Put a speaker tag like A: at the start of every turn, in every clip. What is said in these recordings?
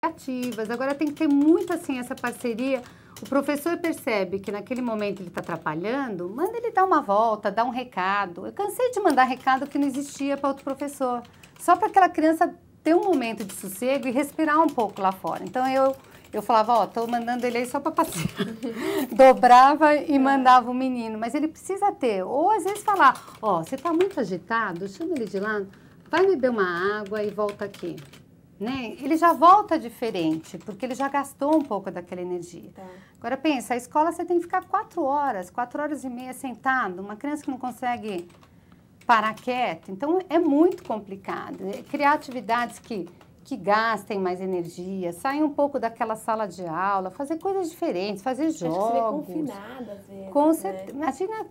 A: ativas. Agora tem que ter muito assim essa parceria. O professor percebe que naquele momento ele está atrapalhando, manda ele dar uma volta, dar um recado. Eu cansei de mandar recado que não existia para outro professor, só para aquela criança ter um momento de sossego e respirar um pouco lá fora. Então eu falava, ó, tô mandando ele aí só para passear. Dobrava e mandava o menino, mas ele precisa ter. Ou às vezes falar, ó, você está muito agitado, chama ele de lá, vai beber uma água e volta aqui. Né? Ele já volta diferente, porque ele já gastou um pouco daquela energia. Tá. Agora pensa, a escola você tem que ficar 4 horas e meia sentado, uma criança que não consegue parar quieta, então é muito complicado. Criar atividades que gastem mais energia, sair um pouco daquela sala de aula, fazer coisas diferentes, fazer jogos.
B: Acho que você vê confinada às vezes.
A: Com certeza. Né? Imagina,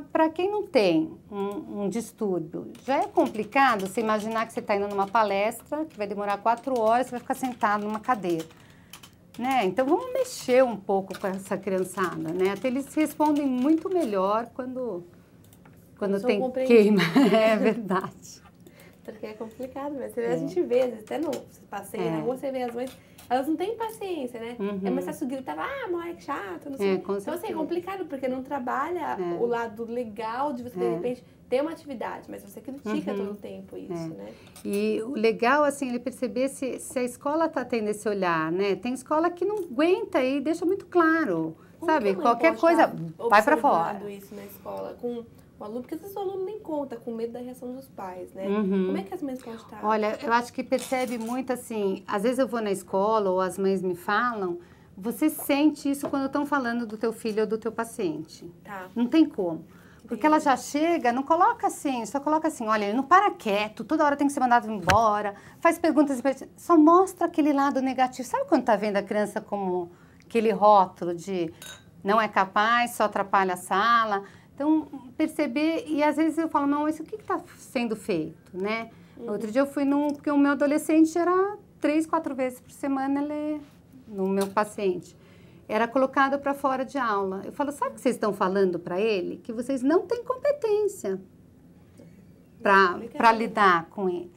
A: para quem não tem um distúrbio, já é complicado você imaginar que você está indo numa palestra, que vai demorar 4 horas, você vai ficar sentado numa cadeira. Né? Então, vamos mexer um pouco com essa criançada, né? Até eles respondem muito melhor quando tem queima. É verdade.
B: Porque é complicado, mas a gente vê, às vezes, até no passeio na rua, você vê as mães, elas não têm paciência, né? É mais fácil gritar, moleque chato, não sei. Então, assim, é complicado, porque não trabalha o lado legal de você, de repente, ter uma atividade, mas você critica todo o tempo isso, né?
A: E o legal, assim, ele perceber se a escola está tendo esse olhar, né? Tem escola que não aguenta e deixa muito claro, sabe? Qualquer coisa, vai para fora.
B: Isso na escola, com o aluno, porque às vezes o aluno nem conta, com medo da reação dos pais, né? Como é que as mães podem estar?
A: Olha, eu acho que percebe muito assim, às vezes eu vou na escola ou as mães me falam, você sente isso quando estão falando do teu filho ou do teu paciente.
B: Tá.
A: Não tem como. Porque ela já chega, não coloca assim, só coloca assim, olha, ele não para quieto, toda hora tem que ser mandado embora, faz perguntas, só mostra aquele lado negativo. Sabe quando tá vendo a criança como aquele rótulo de não é capaz, só atrapalha a sala? Então, perceber, e às vezes eu falo, não, mas o que está sendo feito, né? Outro dia eu fui porque o meu adolescente era 3, 4 vezes por semana, no meu paciente, era colocado para fora de aula. Eu falo, sabe o que vocês estão falando para ele? Que vocês não têm competência para lidar com ele.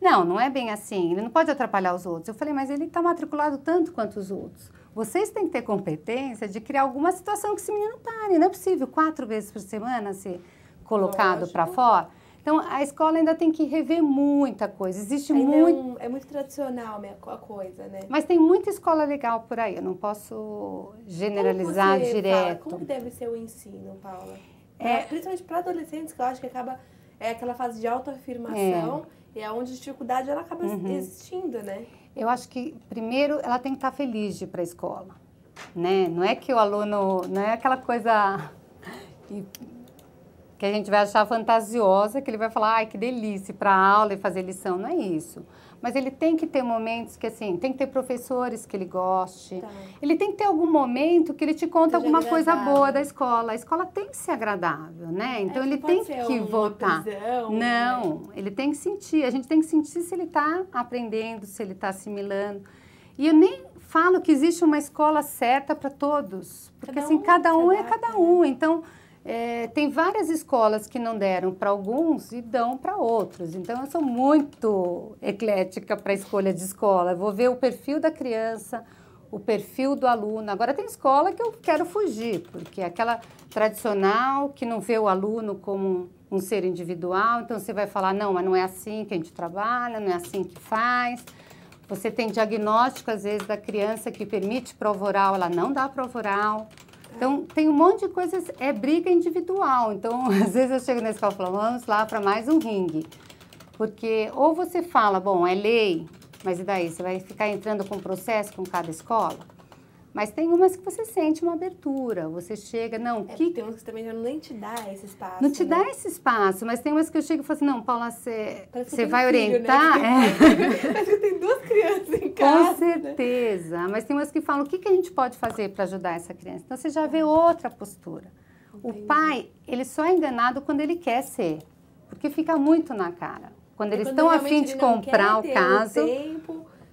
A: Não é bem assim, ele não pode atrapalhar os outros. Eu falei, mas ele está matriculado tanto quanto os outros. Vocês têm que ter competência de criar alguma situação que esse menino pare. Não é possível 4 vezes por semana ser colocado para fora. Então, a escola ainda tem que rever muita coisa. Existe muito...
B: É muito tradicional a coisa, né?
A: Mas tem muita escola legal por aí. Eu não posso generalizar direto.
B: Como que deve ser o ensino, Paula? Principalmente para adolescentes, que eu acho que é aquela fase de autoafirmação e é onde a dificuldade ela acaba existindo, né?
A: Eu acho que, primeiro, ela tem que estar feliz de ir para a escola, né? Não é que o aluno... Não é aquela coisa que a gente vai achar fantasiosa, que ele vai falar, ai, que delícia, ir para a aula e fazer lição. Não é isso. Mas ele tem que ter momentos que, assim, tem que ter professores que ele goste. Tá. Ele tem que ter algum momento que ele te conta alguma coisa boa da escola. A escola tem que ser agradável, né? Então, ele tem que voltar.
B: Prisão,
A: não, né? Ele tem que sentir. A gente tem que sentir se ele está aprendendo, se ele está assimilando. E eu nem falo que existe uma escola certa para todos. Porque, assim, cada um é cada um. Então... tem várias escolas que não deram para alguns e dão para outros. Então, eu sou muito eclética para a escolha de escola. Eu vou ver o perfil da criança, o perfil do aluno. Agora, tem escola que eu quero fugir, porque é aquela tradicional que não vê o aluno como um ser individual. Então, você vai falar, não, mas não é assim que a gente trabalha, não é assim que faz. Você tem diagnóstico, às vezes, da criança que permite prova oral, ela não dá prova oral. Então, tem um monte de coisas, é briga individual. Então, às vezes eu chego na escola e falo, vamos lá para mais um ringue. Porque ou você fala, bom, é lei, mas e daí? Você vai ficar entrando com processo com cada escola? Mas tem umas que você sente uma abertura, você chega, não...
B: Tem umas que também já nem te dá esse espaço.
A: Não te dá esse espaço, mas tem umas que eu chego e falo assim, não, Paula, você vai orientar...
B: Né? Parece que tem 2 crianças em casa.
A: Com certeza, né? Mas tem umas que falam, o que a gente pode fazer para ajudar essa criança? Então, você já vê outra postura. Entendi. O pai, ele só é enganado quando ele quer ser, porque fica muito na cara. Quando eles estão a fim de comprar o caso...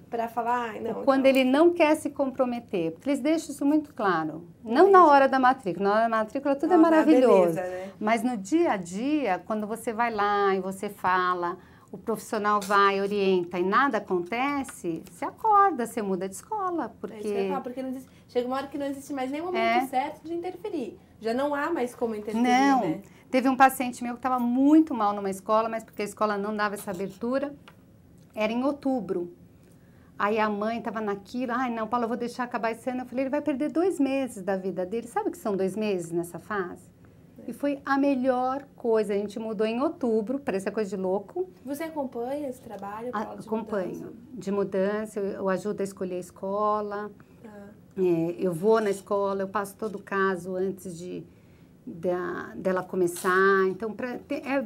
B: Para falar, não.
A: Quando ele não quer se comprometer, porque eles deixam isso muito claro. Não na hora da matrícula. Na hora da matrícula tudo é maravilhoso.
B: Beleza, né?
A: Mas no dia a dia, quando você vai lá e você fala, o profissional vai, orienta e nada acontece, você acorda, você muda de escola. Porque,
B: é isso que eu ia falar, porque chega uma hora que não existe mais nem momento certo de interferir. Já não há mais como interferir, né?
A: Teve um paciente meu que estava muito mal numa escola, mas porque a escola não dava essa abertura, era em outubro. Aí a mãe estava naquilo, ai não, Paula, eu vou deixar acabar esse ano. Eu falei, ele vai perder 2 meses da vida dele. Sabe o que são 2 meses nessa fase? E foi a melhor coisa. A gente mudou em outubro, parece coisa de louco.
B: Você acompanha esse trabalho?
A: Acompanho. De mudança, eu ajudo a escolher a escola. Eu vou na escola, eu passo todo o caso antes dela começar. Então,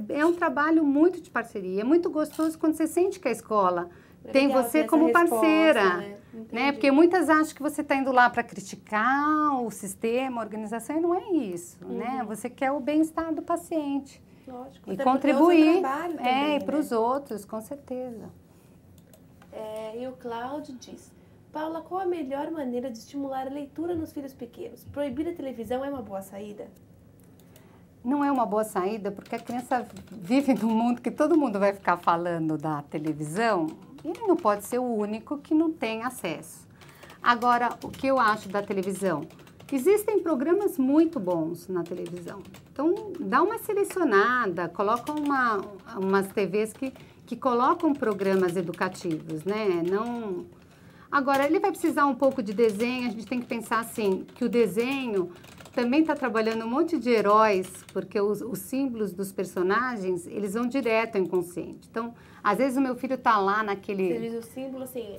A: é um trabalho muito de parceria. É muito gostoso quando você sente que a escola tem você como parceira, né? Porque muitas acham que você está indo lá para criticar o sistema, a organização, e não é isso, né? Você quer o bem-estar do paciente.
B: Lógico.
A: E contribuir para os outros, com certeza.
B: E o Cláudio diz, Paula, qual a melhor maneira de estimular a leitura nos filhos pequenos? Proibir a televisão é uma boa saída?
A: Não é uma boa saída, porque a criança vive num mundo que todo mundo vai ficar falando da televisão, e ele não pode ser o único que não tem acesso. Agora, o que eu acho da televisão? Existem programas muito bons na televisão. Então, dá uma selecionada, coloca umas TVs que colocam programas educativos, né? Não... Agora, ele vai precisar um pouco de desenho, a gente tem que pensar assim, que o desenho também está trabalhando um monte de heróis, porque os símbolos dos personagens, eles vão direto ao inconsciente. Então, às vezes o meu filho está lá naquele...
B: Você diz o símbolo, assim...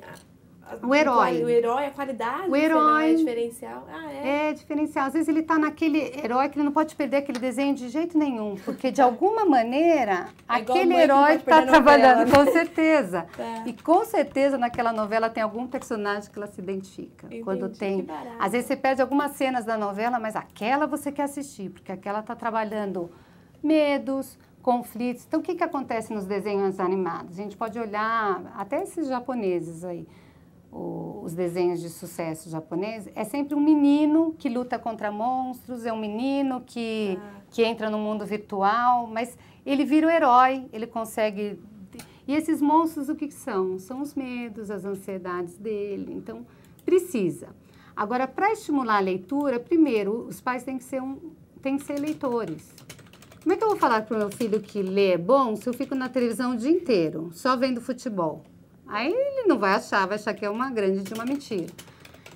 A: O herói.
B: O herói, a qualidade
A: o herói
B: é diferencial.
A: É diferencial. Às vezes ele está naquele herói que ele não pode perder aquele desenho de jeito nenhum, porque de alguma maneira aquele herói está trabalhando, com certeza. E com certeza naquela novela tem algum personagem que ela se identifica.
B: Entendi,
A: quando tem. Às vezes você perde algumas cenas da novela, mas aquela você quer assistir, porque aquela está trabalhando medos, conflitos. Então o que acontece nos desenhos animados? A gente pode olhar até esses japoneses aí. Os desenhos de sucesso japoneses, é sempre um menino que luta contra monstros, é um menino que entra no mundo virtual, mas ele vira o herói, ele consegue... E esses monstros, o que são? São os medos, as ansiedades dele, então precisa. Agora, para estimular a leitura, primeiro, os pais têm que ser leitores. Como é que eu vou falar para o meu filho que ler é bom se eu fico na televisão o dia inteiro, só vendo futebol? Aí ele não vai achar que é uma grande de uma mentira.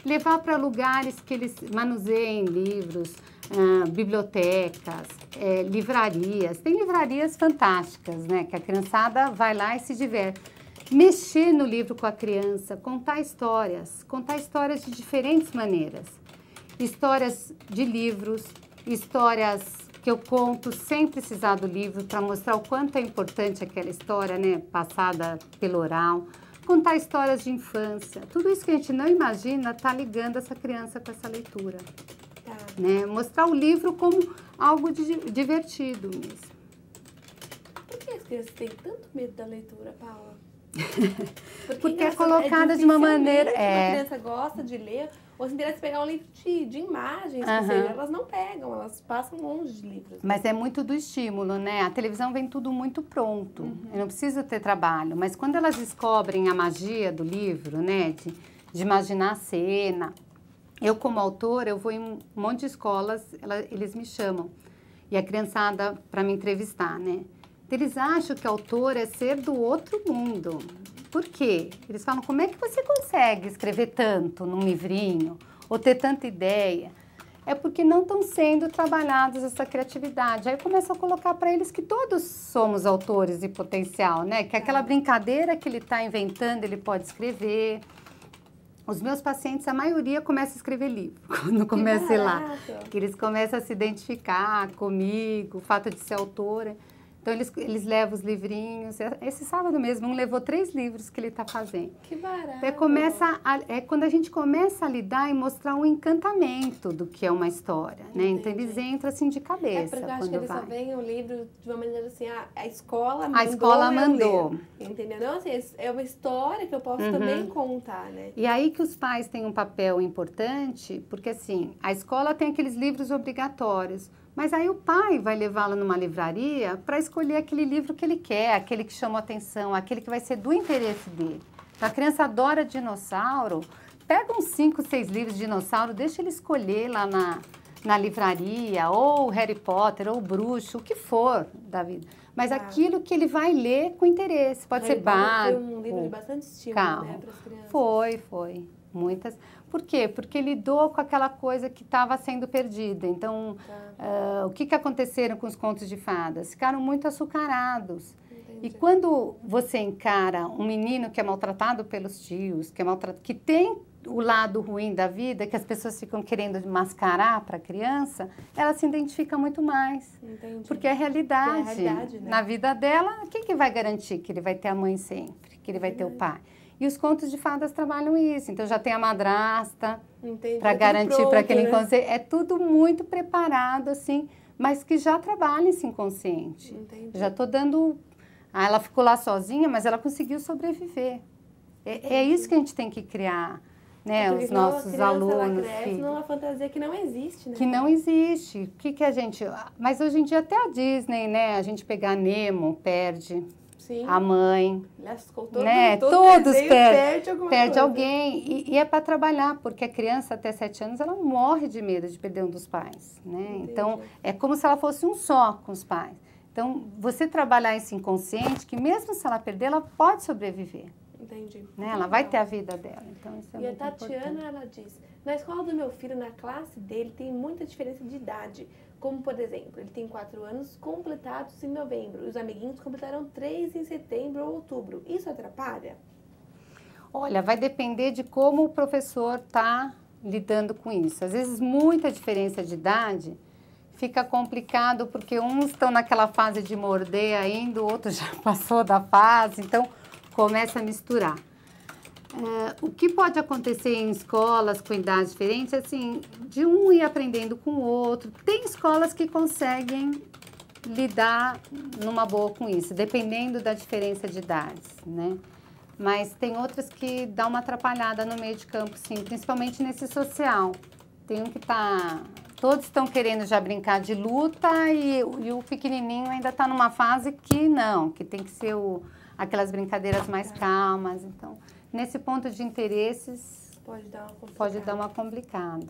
A: Levar para lugares que eles manuseiem livros, bibliotecas, livrarias. Tem livrarias fantásticas, né? Que a criançada vai lá e se diverte. Mexer no livro com a criança, contar histórias de diferentes maneiras. Histórias de livros, histórias que eu conto sem precisar do livro para mostrar o quanto é importante aquela história, né? Passada pelo oral. Contar histórias de infância. Tudo isso que a gente não imagina está ligando essa criança com essa leitura. Né? Mostrar o livro como algo divertido mesmo.
B: Por que as crianças têm tanto medo da leitura, Paula?
A: Porque é colocada de uma maneira...
B: A criança gosta de ler, ou se interessa pegar um livro de imagens, que seja, elas não pegam, elas passam longe de livros.
A: Mas é muito do estímulo, né? A televisão vem tudo muito pronto, eu não preciso ter trabalho, mas quando elas descobrem a magia do livro, né? De imaginar a cena, eu como autora, eu vou em um monte de escolas, eles me chamam, e a criançada para me entrevistar, né? Eles acham que autor é ser do outro mundo. Por quê? Eles falam, como é que você consegue escrever tanto num livrinho? Ou ter tanta ideia? É porque não estão sendo trabalhados essa criatividade. Aí eu começo a colocar para eles que todos somos autores de potencial, né? Que aquela brincadeira que ele está inventando, ele pode escrever. Os meus pacientes, a maioria começa a escrever livro, quando começa lá. Que eles começam a se identificar comigo, o fato de ser autora. Então, eles levam os livrinhos. Esse sábado mesmo, um levou 3 livros que ele está fazendo.
B: Que barato!
A: É quando a gente começa a lidar e mostrar um encantamento do que é uma história, né? Então, eles entram assim de cabeça.
B: Porque eu acho que eles só veem o livro de uma maneira assim, a escola mandou.
A: A escola mandou.
B: Entendeu? Não, assim, é uma história que eu posso também contar, né?
A: E aí que os pais têm um papel importante, porque assim, a escola tem aqueles livros obrigatórios, Mas aí o pai vai levá-la numa livraria para escolher aquele livro que ele quer, aquele que chama a atenção, aquele que vai ser do interesse dele. Então, a criança adora dinossauro, pega uns 5, 6 livros de dinossauro, deixa ele escolher lá na livraria, ou Harry Potter, ou Bruxo, o que for da vida. Mas aquilo que ele vai ler com interesse. Pode ser Barbie.
B: Foi um livro de bastante estímulo, né, para as crianças.
A: Foi. Muitas. Por quê? Porque lidou com aquela coisa que estava sendo perdida. Então, o que aconteceram com os contos de fadas? Ficaram muito açucarados. Entendi. E quando você encara um menino que é maltratado pelos tios, que tem o lado ruim da vida, que as pessoas ficam querendo mascarar para a criança, ela se identifica muito mais.
B: Entendi.
A: Porque é a realidade.
B: É a realidade, né?
A: Na vida dela, quem que vai garantir que ele vai ter a mãe sempre? Que ele vai ter o pai? E os contos de fadas trabalham isso. Então, já tem a madrasta para garantir para aquele inconsciente. É tudo muito preparado, assim, mas que já trabalha esse inconsciente.
B: Entendi.
A: Já estou dando... ela ficou lá sozinha, mas ela conseguiu sobreviver. É isso que a gente tem que criar, né? Os nossos alunos.
B: Ela cresce numa fantasia que não existe, né?
A: Que não existe. O que a gente... Mas hoje em dia até a Disney, né? A gente pegar Nemo, perde...
B: Sim.
A: A mãe,
B: lascou
A: né? Todos perde alguém. E é para trabalhar, porque a criança até 7 anos, ela morre de medo de perder um dos pais, né? Então, é como se ela fosse um só com os pais. Então, você trabalhar esse inconsciente, que mesmo se ela perder, ela pode sobreviver.
B: Entendi.
A: Né? Ela vai ter a vida dela. Então, isso é
B: e
A: muito
B: a Tatiana,
A: importante.
B: ela diz, na escola do meu filho, na classe dele, tem muita diferença de idade. Como, por exemplo, ele tem 4 anos completados em novembro. E os amiguinhos completaram 3 em setembro ou outubro. Isso atrapalha?
A: Olha, vai depender de como o professor está lidando com isso. Às vezes, muita diferença de idade fica complicado, porque uns estão naquela fase de morder ainda, o outro já passou da fase, então começa a misturar. O que pode acontecer em escolas com idades diferentes, assim, de um ir aprendendo com o outro. Tem escolas que conseguem lidar numa boa com isso, dependendo da diferença de idades, né? Mas tem outras que dá uma atrapalhada no meio de campo, sim, principalmente nesse social. Tem um que todos estão querendo já brincar de luta e o pequenininho ainda está numa fase que não, que tem que ser aquelas brincadeiras mais calmas, então... Nesse ponto de interesses, pode dar uma complicada.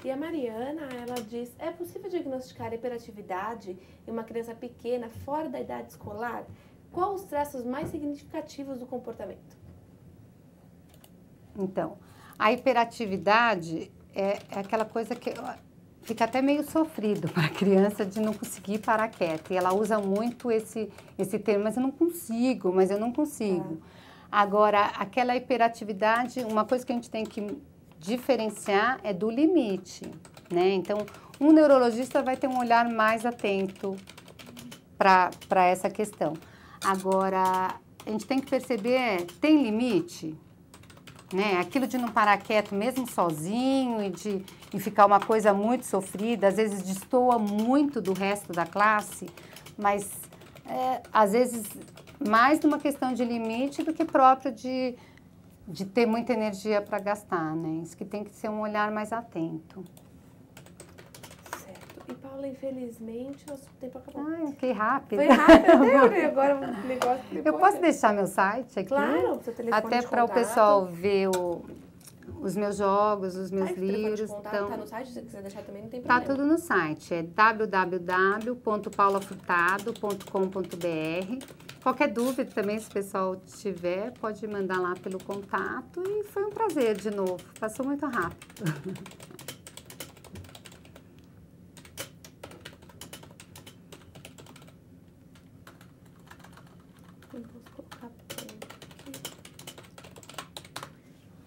B: E a Mariana, ela diz, é possível diagnosticar hiperatividade em uma criança pequena, fora da idade escolar? Quais os traços mais significativos do comportamento?
A: Então, a hiperatividade é aquela coisa que fica até meio sofrido para a criança de não conseguir parar quieta. E ela usa muito esse termo, mas eu não consigo. Agora, aquela hiperatividade, uma coisa que a gente tem que diferenciar é do limite, né? Então, um neurologista vai ter um olhar mais atento para essa questão. Agora, a gente tem que perceber, tem limite, né? Aquilo de não parar quieto mesmo sozinho e ficar uma coisa muito sofrida, às vezes destoa muito do resto da classe, mas às vezes... mais numa questão de limite do que próprio de ter muita energia para gastar, né? Isso que tem que ser um olhar mais atento.
B: Certo. E, Paula, infelizmente, nosso tempo acabou.
A: Ai, que rápido.
B: Foi rápido, agora o negócio...
A: Eu posso deixar meu site aqui?
B: Claro, seu telefone
A: até para o pessoal ver os meus jogos, os meus livros.
B: Então, tá no site, se você quiser deixar também, não tem problema.
A: Tá tudo no site, é www.paulafurtado.com.br. Qualquer dúvida também, se o pessoal tiver, pode mandar lá pelo contato. E foi um prazer de novo, passou muito rápido.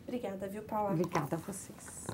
B: Obrigada, viu, Paula?
A: Obrigada a vocês.